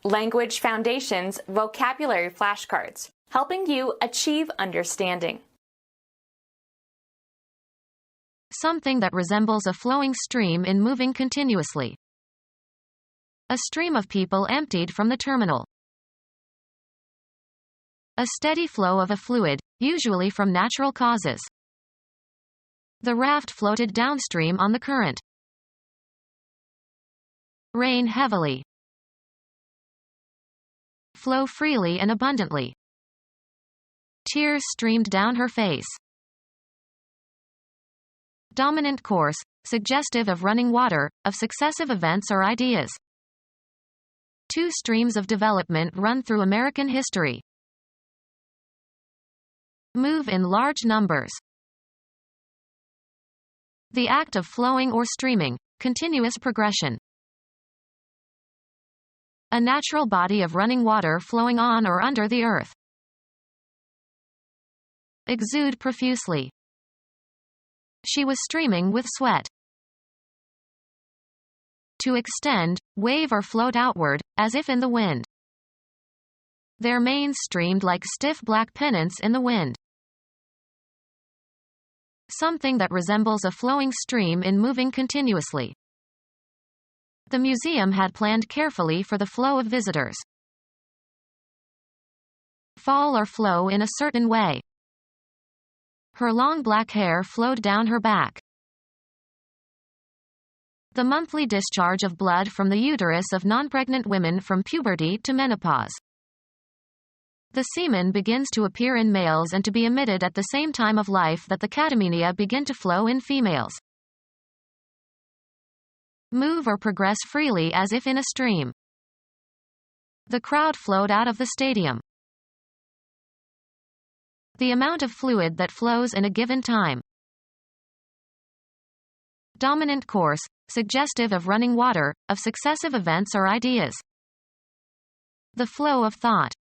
Language Foundations Vocabulary Flashcards, helping you achieve understanding. Something that resembles a flowing stream in moving continuously. A stream of people emptied from the terminal. A steady flow of a fluid, usually from natural causes. The raft floated downstream on the current. Rain heavily. Flow freely and abundantly. Tears streamed down her face. Dominant course, suggestive of running water, of successive events or ideas. Two streams of development run through American history. Move in large numbers. The act of flowing or streaming, continuous progression. A natural body of running water flowing on or under the earth. Exude profusely. She was streaming with sweat. To extend, wave or float outward, as if in the wind. Their manes streamed like stiff black pennants in the wind. Something that resembles a flowing stream in moving continuously. The museum had planned carefully for the flow of visitors. Fall or flow in a certain way. Her long black hair flowed down her back. The monthly discharge of blood from the uterus of non-pregnant women from puberty to menopause. The semen begins to appear in males and to be emitted at the same time of life that the catamenia begin to flow in females. Move or progress freely as if in a stream. The crowd flowed out of the stadium. The amount of fluid that flows in a given time. Dominant course, suggestive of running water, of successive events or ideas. The flow of thought.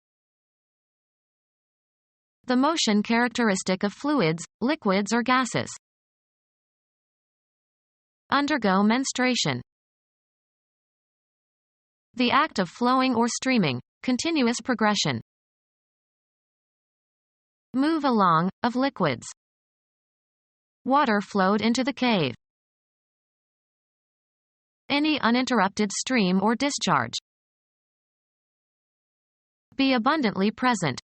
The motion characteristic of fluids, liquids or gases. Undergo menstruation. The act of flowing or streaming, continuous progression. Move along, of liquids. Water flowed into the cave. Any uninterrupted stream or discharge. Be abundantly present.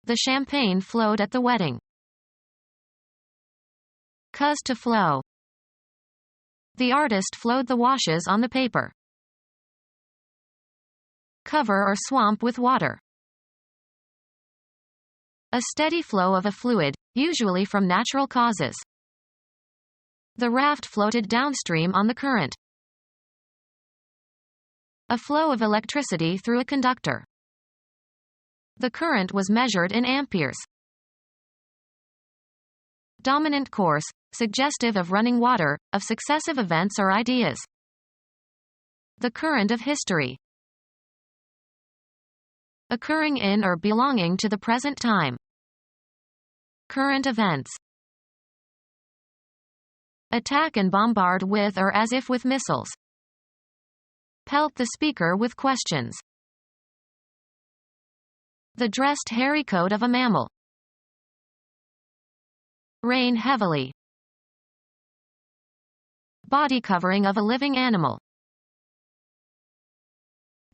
The champagne flowed at the wedding. Cause to flow. The artist flowed the washes on the paper. Cover or swamp with water. A steady flow of a fluid, usually from natural causes. The raft floated downstream on the current. A flow of electricity through a conductor. The current was measured in amperes. Dominant course, suggestive of running water, of successive events or ideas. The current of history. Occurring in or belonging to the present time. Current events. Attack and bombard with or as if with missiles. Pelt the speaker with questions. The dressed hairy coat of a mammal. Rain heavily. Body covering of a living animal.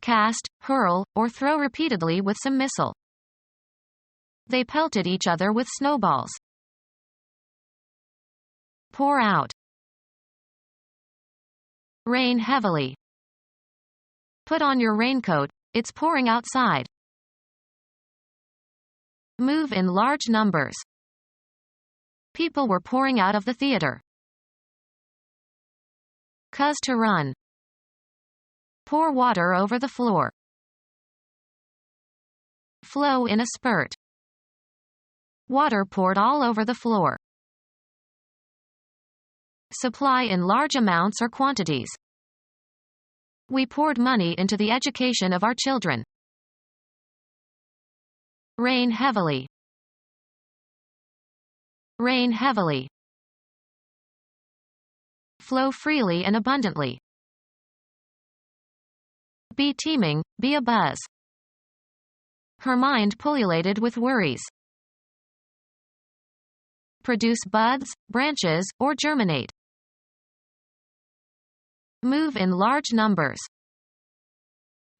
Cast, hurl, or throw repeatedly with some missile. They pelted each other with snowballs. Pour out. Rain heavily. Put on your raincoat, it's pouring outside. Move in large numbers. People were pouring out of the theater. Cause to run. Pour water over the floor. Flow in a spurt. Water poured all over the floor. Supply in large amounts or quantities. We poured money into the education of our children. Rain heavily. Rain heavily. Flow freely and abundantly. Be teeming, be abuzz. Her mind pullulated with worries. Produce buds, branches, or germinate. Move in large numbers.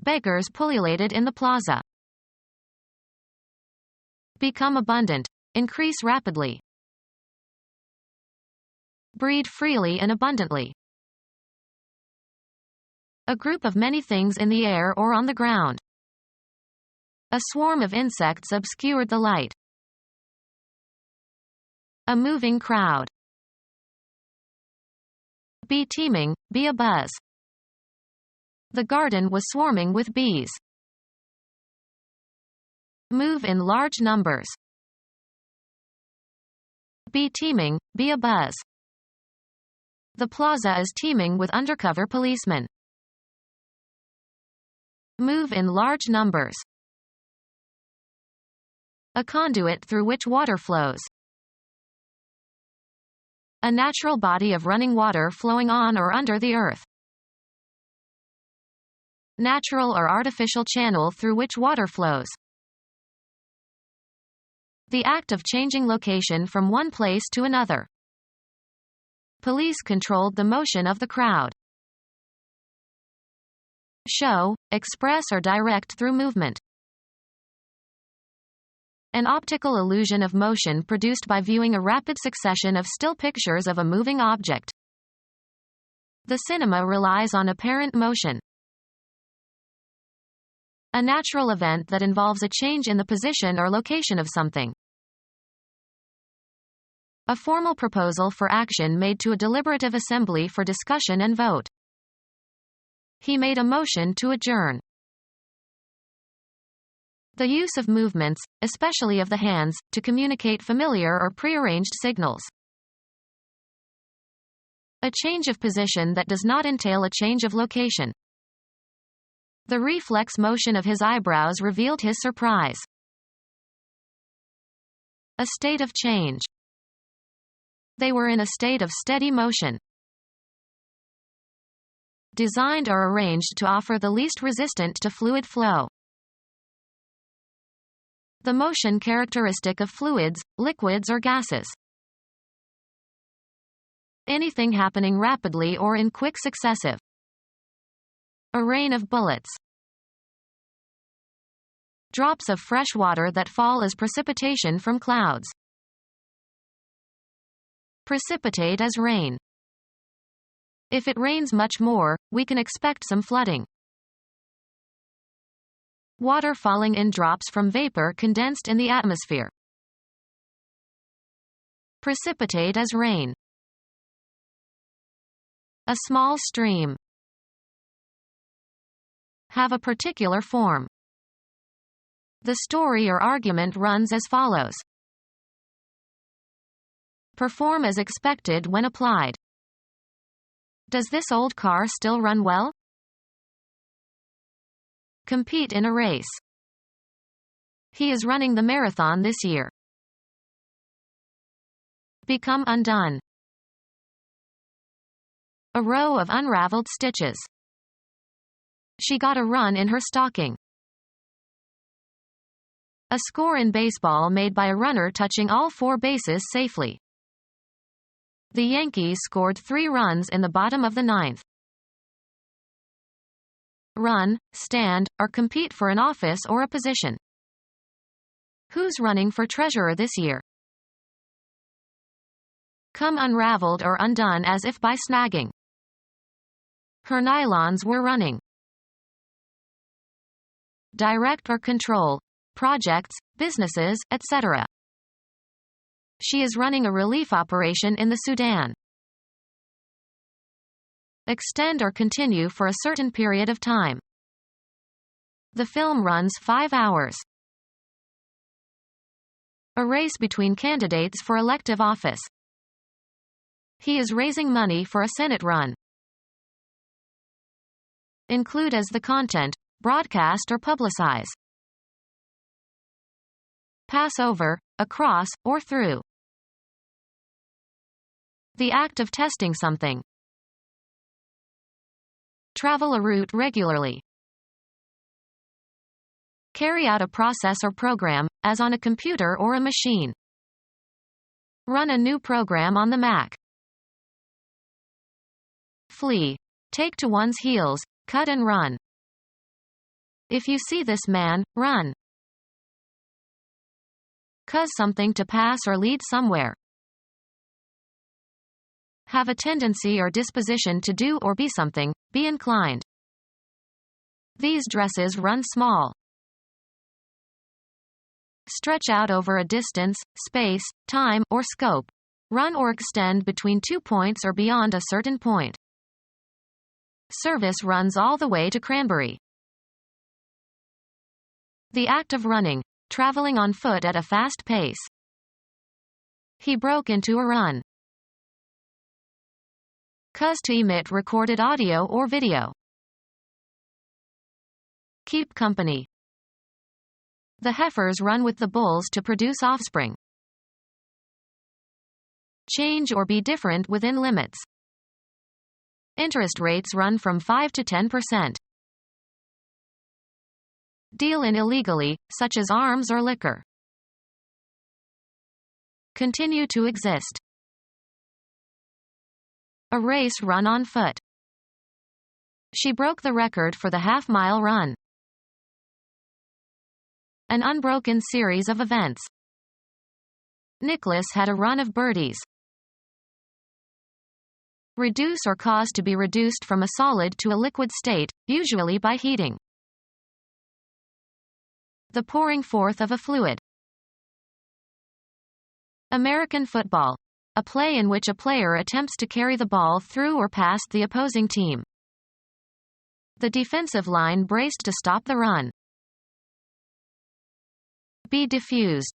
Beggars pullulated in the plaza. Become abundant, increase rapidly. Breed freely and abundantly. A group of many things in the air or on the ground. A swarm of insects obscured the light. A moving crowd. Be teeming, be abuzz. The garden was swarming with bees. Move in large numbers. Be teeming, be abuzz. The plaza is teeming with undercover policemen. Move in large numbers. A conduit through which water flows. A natural body of running water flowing on or under the earth. Natural or artificial channel through which water flows. The act of changing location from one place to another. Police controlled the motion of the crowd. Show, express or direct through movement. An optical illusion of motion produced by viewing a rapid succession of still pictures of a moving object. The cinema relies on apparent motion. A natural event that involves a change in the position or location of something. A formal proposal for action made to a deliberative assembly for discussion and vote. He made a motion to adjourn. The use of movements, especially of the hands, to communicate familiar or prearranged signals. A change of position that does not entail a change of location. The reflex motion of his eyebrows revealed his surprise. A state of change. They were in a state of steady motion. Designed or arranged to offer the least resistance to fluid flow. The motion characteristic of fluids, liquids or gases. Anything happening rapidly or in quick successive. A rain of bullets. Drops of fresh water that fall as precipitation from clouds. Precipitate as rain. If it rains much more, we can expect some flooding. Water falling in drops from vapor condensed in the atmosphere. Precipitate as rain. A small stream. Have a particular form. The story or argument runs as follows. Perform as expected when applied. Does this old car still run well? Compete in a race. He is running the marathon this year. Become undone. A row of unraveled stitches. She got a run in her stocking. A score in baseball made by a runner touching all 4 bases safely. The Yankees scored 3 runs in the bottom of the 9th. Run, stand, or compete for an office or a position. Who's running for treasurer this year? Come unraveled or undone as if by snagging. Her nylons were running. Direct or control, projects, businesses, etc. She is running a relief operation in the Sudan. Extend or continue for a certain period of time. The film runs 5 hours. A race between candidates for elective office. He is raising money for a Senate run. Include as the content, broadcast or publicize. Pass over, across, or through. The act of testing something. Travel a route regularly. Carry out a process or program, as on a computer or a machine. Run a new program on the Mac. Flee. Take to one's heels, cut and run. If you see this man, run. Cause something to pass or lead somewhere. Have a tendency or disposition to do or be something, be inclined. These dresses run small. Stretch out over a distance, space, time, or scope. Run or extend between 2 points or beyond a certain point. Service runs all the way to Cranberry. The act of running, traveling on foot at a fast pace. He broke into a run. Cause to emit recorded audio or video. Keep company. The heifers run with the bulls to produce offspring. Change or be different within limits. Interest rates run from 5 to 10%. Deal in illegally, such as arms or liquor. Continue to exist. A race run on foot. She broke the record for the half-mile run. An unbroken series of events. Nicholas had a run of birdies. Reduce or cause to be reduced from a solid to a liquid state, usually by heating. The pouring forth of a fluid. American football. A play in which a player attempts to carry the ball through or past the opposing team. The defensive line braced to stop the run. Be diffused.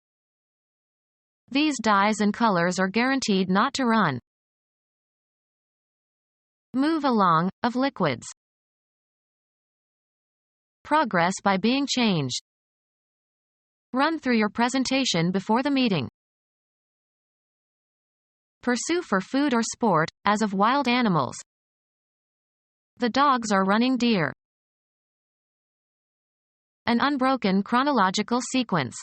These dyes and colors are guaranteed not to run. Move along, of liquids. Progress by being changed. Run through your presentation before the meeting. Pursue for food or sport, as of wild animals. The dogs are running deer. An unbroken chronological sequence.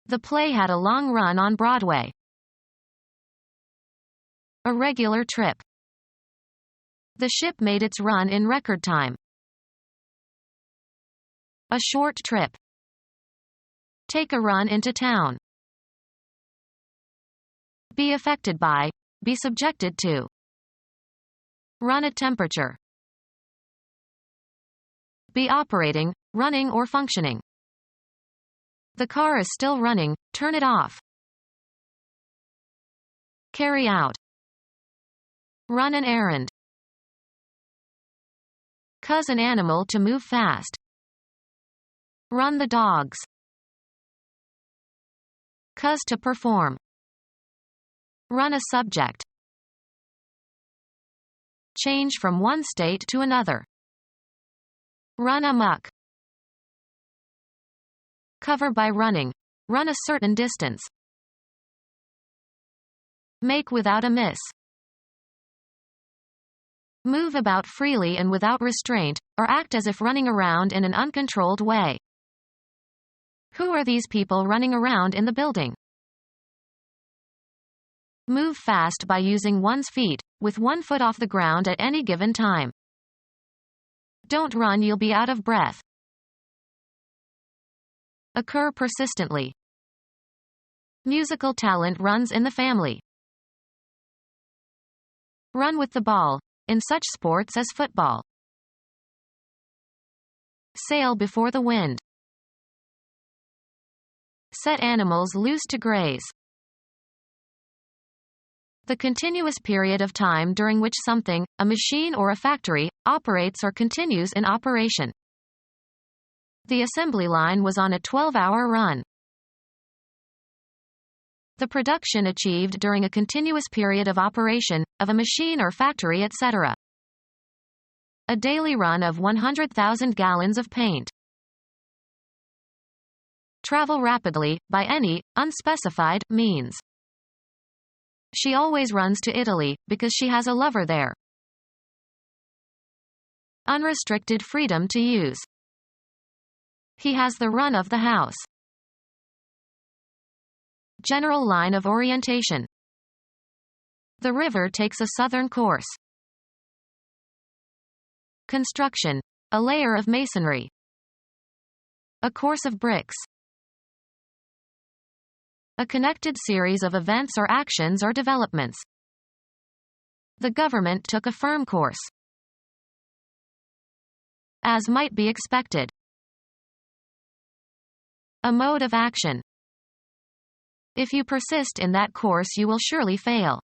The play had a long run on Broadway. A regular trip. The ship made its run in record time. A short trip. Take a run into town. Be affected by, be subjected to. Run at temperature. Be operating, running or functioning. The car is still running, turn it off. Carry out. Run an errand. Cause an animal to move fast. Run the dogs. Cause to perform. Run a subject. Change from one state to another. Run amok. Cover by running. Run a certain distance. Make without a miss. Move about freely and without restraint, or act as if running around in an uncontrolled way. Who are these people running around in the building? Move fast by using one's feet, with one foot off the ground at any given time. Don't run, you'll be out of breath. Occur persistently. Musical talent runs in the family. Run with the ball, in such sports as football. Sail before the wind. Set animals loose to graze. The continuous period of time during which something, a machine or a factory, operates or continues in operation. The assembly line was on a 12-hour run. The production achieved during a continuous period of operation, of a machine or factory, etc. A daily run of 100,000 gallons of paint. Travel rapidly, by any, unspecified, means. She always runs to Italy, because she has a lover there. Unrestricted freedom to use. He has the run of the house. General line of orientation. The river takes a southern course. Construction. A layer of masonry. A course of bricks. A connected series of events or actions or developments. The government took a firm course. As might be expected. A mode of action. If you persist in that course, you will surely fail.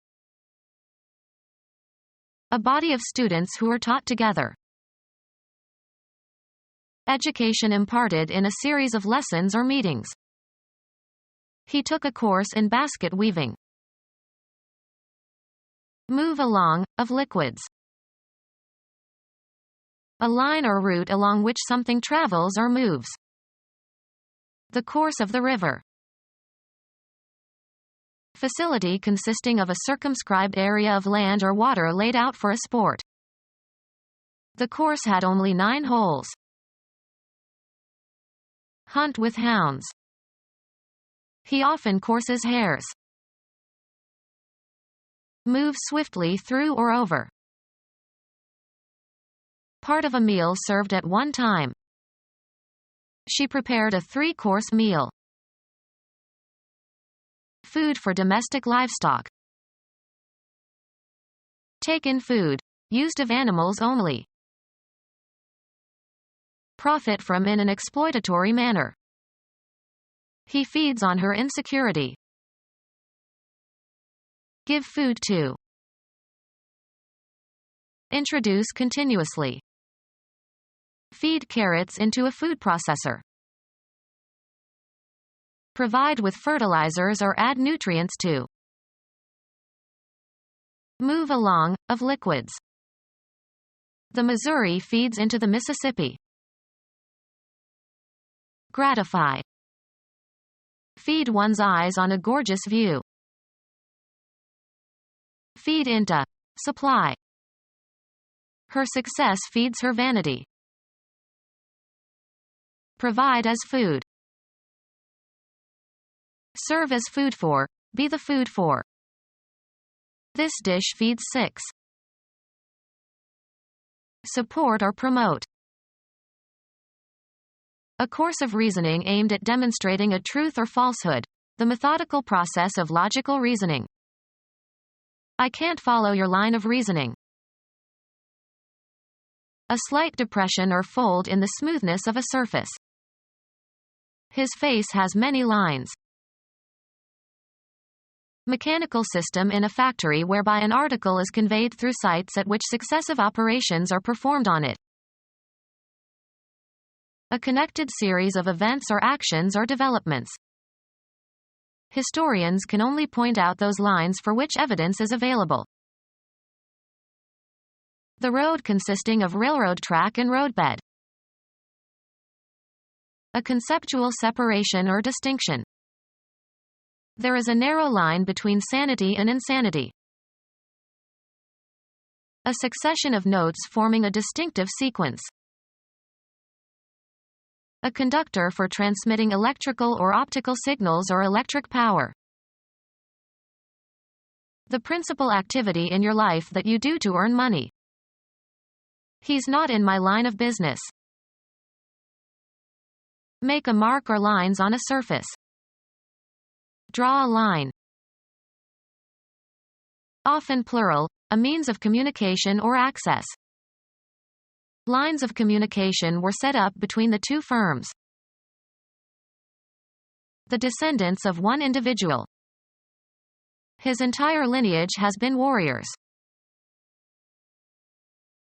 A body of students who are taught together. Education imparted in a series of lessons or meetings. He took a course in basket weaving. Move along, of liquids. A line or route along which something travels or moves. The course of the river. Facility consisting of a circumscribed area of land or water laid out for a sport. The course had only 9 holes. Hunt with hounds. He often courses hares. Move swiftly through or over. Part of a meal served at one time. She prepared a 3-course meal. Food for domestic livestock. Take in food, used of animals only. Profit from in an exploitatory manner. He feeds on her insecurity. Give food to. Introduce continuously. Feed carrots into a food processor. Provide with fertilizers or add nutrients to. Move along, of liquids. The Missouri feeds into the Mississippi. Gratify. Feed one's eyes on a gorgeous view. Feed into. Supply. Her success feeds her vanity. Provide as food. Serve as food for. Be the food for. This dish feeds 6. Support or promote. A course of reasoning aimed at demonstrating a truth or falsehood. The methodical process of logical reasoning. I can't follow your line of reasoning. A slight depression or fold in the smoothness of a surface. His face has many lines. Mechanical system in a factory whereby an article is conveyed through sites at which successive operations are performed on it. A connected series of events or actions or developments. Historians can only point out those lines for which evidence is available. The road consisting of railroad track and roadbed. A conceptual separation or distinction. There is a narrow line between sanity and insanity. A succession of notes forming a distinctive sequence. A conductor for transmitting electrical or optical signals or electric power. The principal activity in your life that you do to earn money. He's not in my line of business. Make a mark or lines on a surface. Draw a line. Often plural, a means of communication or access. Lines of communication were set up between the 2 firms. The descendants of one individual. His entire lineage has been warriors.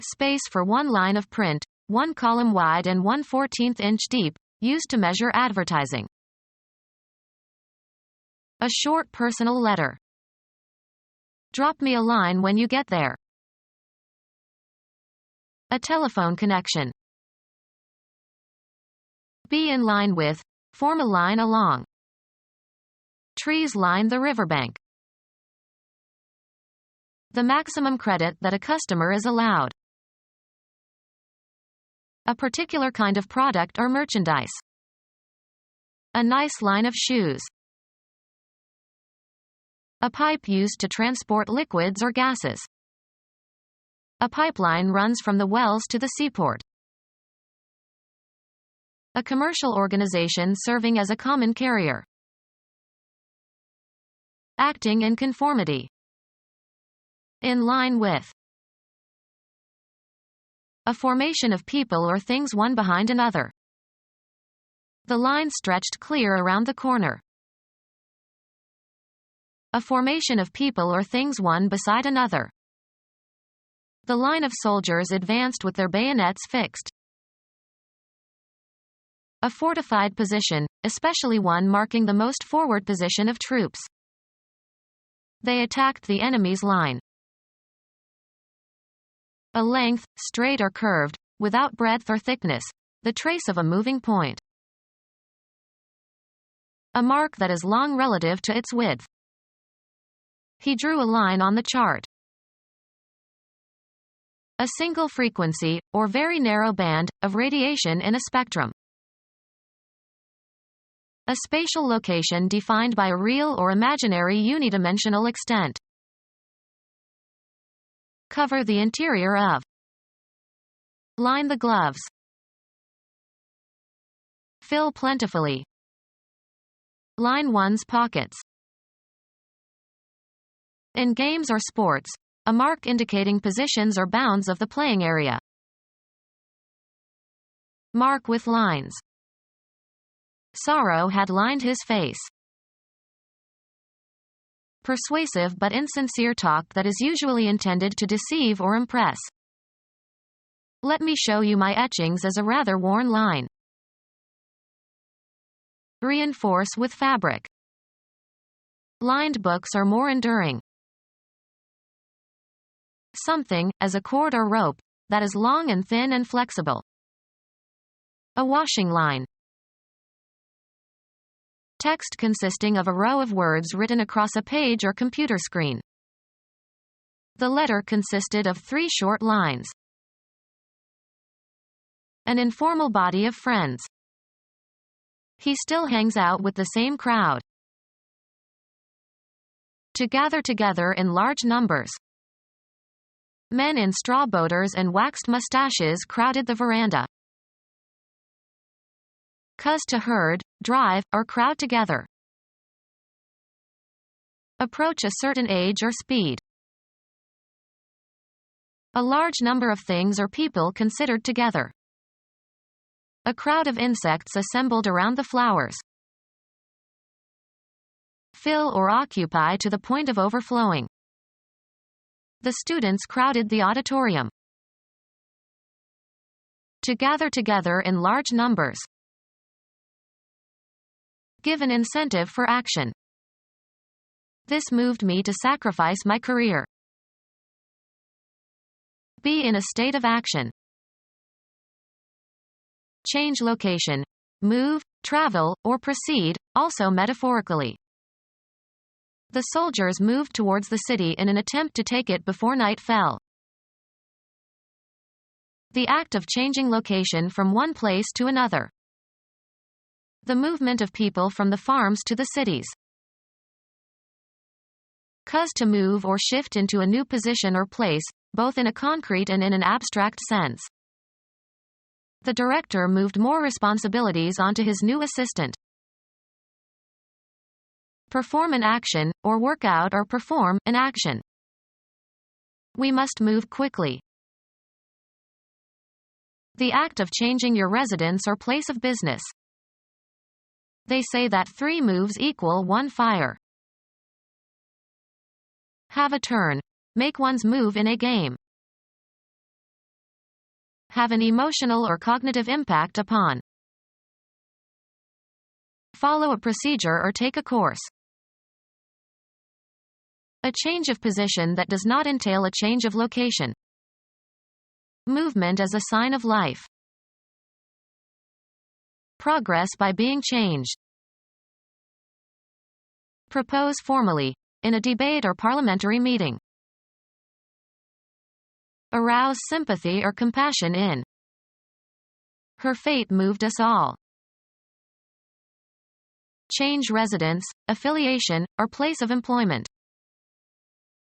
Space for one line of print, 1 column wide and 1/14 inch deep, used to measure advertising. A short personal letter. Drop me a line when you get there. A telephone connection. Be in line with. Form a line along. Trees line the riverbank. The maximum credit that a customer is allowed. A particular kind of product or merchandise. A nice line of shoes. A pipe used to transport liquids or gases. A pipeline runs from the wells to the seaport. A commercial organization serving as a common carrier. Acting in conformity. In line with. A formation of people or things one behind another. The line stretched clear around the corner. A formation of people or things one beside another. The line of soldiers advanced with their bayonets fixed. A fortified position, especially one marking the most forward position of troops. They attacked the enemy's line. A length, straight or curved, without breadth or thickness, the trace of a moving point. A mark that is long relative to its width. He drew a line on the chart. A single frequency, or very narrow band, of radiation in a spectrum. A spatial location defined by a real or imaginary unidimensional extent. Cover the interior of. Line the gloves. Fill plentifully. Line one's pockets. In games or sports, a mark indicating positions or bounds of the playing area. Mark with lines. Sorrow had lined his face. Persuasive but insincere talk that is usually intended to deceive or impress. Let me show you my etchings as a rather worn line. Reinforce with fabric. Lined books are more enduring. Something, as a cord or rope, that is long and thin and flexible. A washing line. Text consisting of a row of words written across a page or computer screen. The letter consisted of 3 short lines. An informal body of friends. He still hangs out with the same crowd. To gather together in large numbers. Men in straw boaters and waxed mustaches crowded the veranda. Cuz to herd, drive, or crowd together. Approach a certain age or speed. A large number of things or people considered together. A crowd of insects assembled around the flowers. Fill or occupy to the point of overflowing. The students crowded the auditorium. To gather together in large numbers. Give an incentive for action. This moved me to sacrifice my career. Be in a state of action. Change location. Move, travel, or proceed, also metaphorically. The soldiers moved towards the city in an attempt to take it before night fell. The act of changing location from one place to another. The movement of people from the farms to the cities. Cause to move or shift into a new position or place, both in a concrete and in an abstract sense. The director moved more responsibilities onto his new assistant. Perform an action, or work out or perform an action. We must move quickly. The act of changing your residence or place of business. They say that 3 moves equal 1 fire. Have a turn. Make one's move in a game. Have an emotional or cognitive impact upon. Follow a procedure or take a course. A change of position that does not entail a change of location. Movement as a sign of life. Progress by being changed. Propose formally, in a debate or parliamentary meeting. Arouse sympathy or compassion in. Her fate moved us all. change residence, affiliation, or place of employment.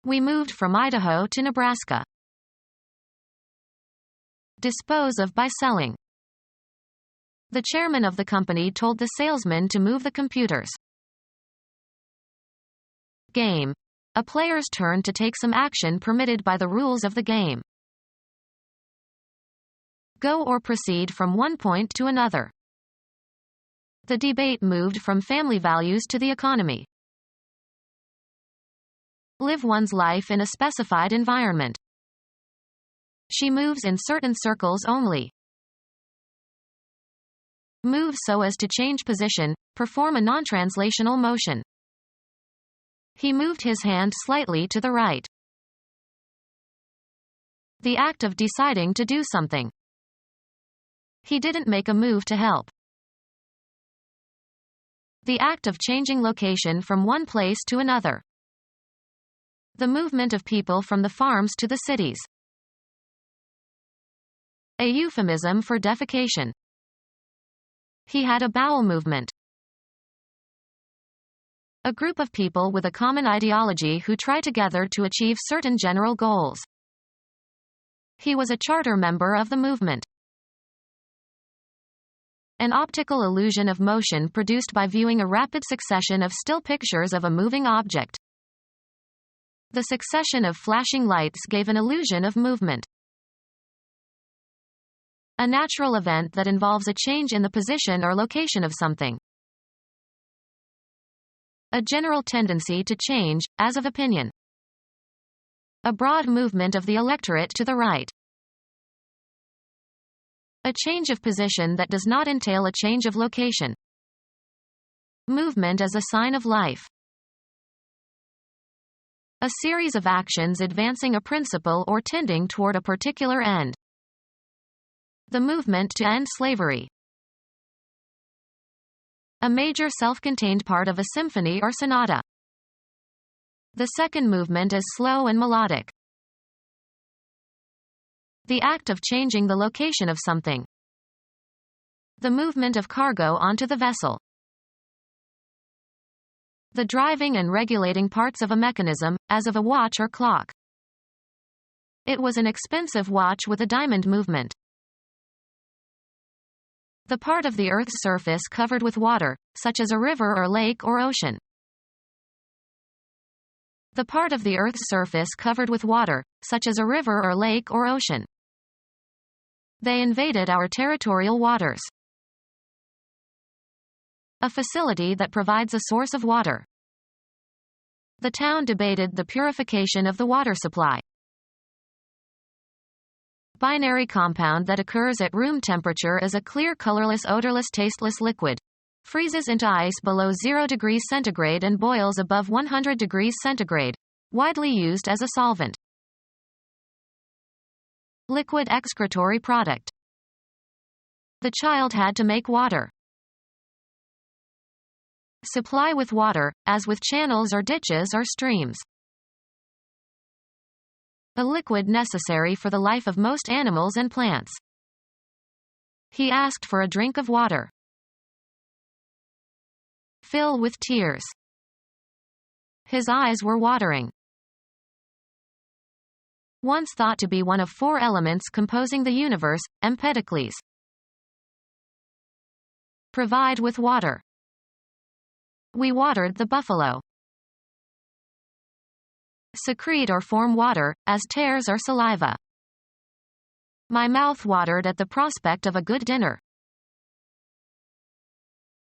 We moved from Idaho to Nebraska. Dispose of by selling. The chairman of the company told the salesman to move the computers. Game. A player's turn to take some action permitted by the rules of the game. Go or proceed from one point to another. The debate moved from family values to the economy. Live one's life in a specified environment. She moves in certain circles only. Move so as to change position, perform a non-translational motion. He moved his hand slightly to the right. The act of deciding to do something. He didn't make a move to help. The act of changing location from one place to another. The movement of people from the farms to the cities. A euphemism for defecation. He had a bowel movement. A group of people with a common ideology who try together to achieve certain general goals. He was a charter member of the movement. An optical illusion of motion produced by viewing a rapid succession of still pictures of a moving object. The succession of flashing lights gave an illusion of movement. A natural event that involves a change in the position or location of something. A general tendency to change, as of opinion. A broad movement of the electorate to the right. A change of position that does not entail a change of location. Movement as a sign of life. A series of actions advancing a principle or tending toward a particular end. The movement to end slavery. A major self-contained part of a symphony or sonata. The second movement is slow and melodic. The act of changing the location of something. The movement of cargo onto the vessel. The driving and regulating parts of a mechanism, as of a watch or clock. It was an expensive watch with a diamond movement. The part of the Earth's surface covered with water, such as a river or lake or ocean. The part of the Earth's surface covered with water, such as a river or lake or ocean. They invaded our territorial waters. A facility that provides a source of water. The town debated the purification of the water supply. Binary compound that occurs at room temperature is a clear, colorless, odorless, tasteless liquid. Freezes into ice below 0 degrees centigrade and boils above 100 degrees centigrade. Widely used as a solvent. Liquid excretory product. The child had to make water. Supply with water, as with channels or ditches or streams. A liquid necessary for the life of most animals and plants. He asked for a drink of water. Fill with tears. His eyes were watering. Once thought to be one of 4 elements composing the universe, Empedocles. Provide with water. We watered the buffalo. Secrete or form water, as tears or saliva. My mouth watered at the prospect of a good dinner.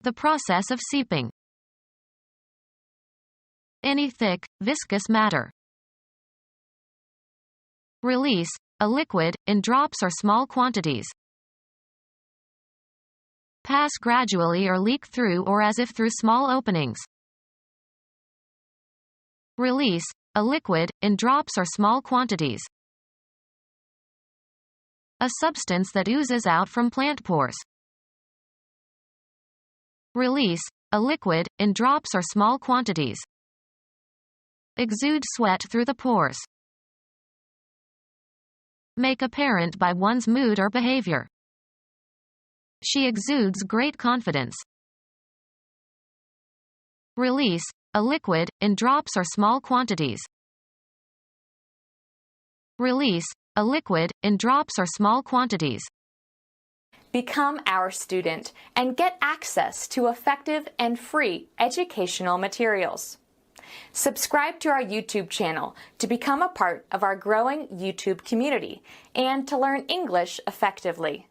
The process of seeping. Any thick, viscous matter. Release, a liquid, in drops or small quantities. Pass gradually or leak through or as if through small openings. Release, a liquid, in drops or small quantities. A substance that oozes out from plant pores. Release, a liquid, in drops or small quantities. Exude sweat through the pores. Make apparent by one's mood or behavior. She exudes great confidence. Release, a liquid, in drops or small quantities. Release, a liquid, in drops or small quantities. Become our student and get access to effective and free educational materials. Subscribe to our YouTube channel to become a part of our growing YouTube community and to learn English effectively.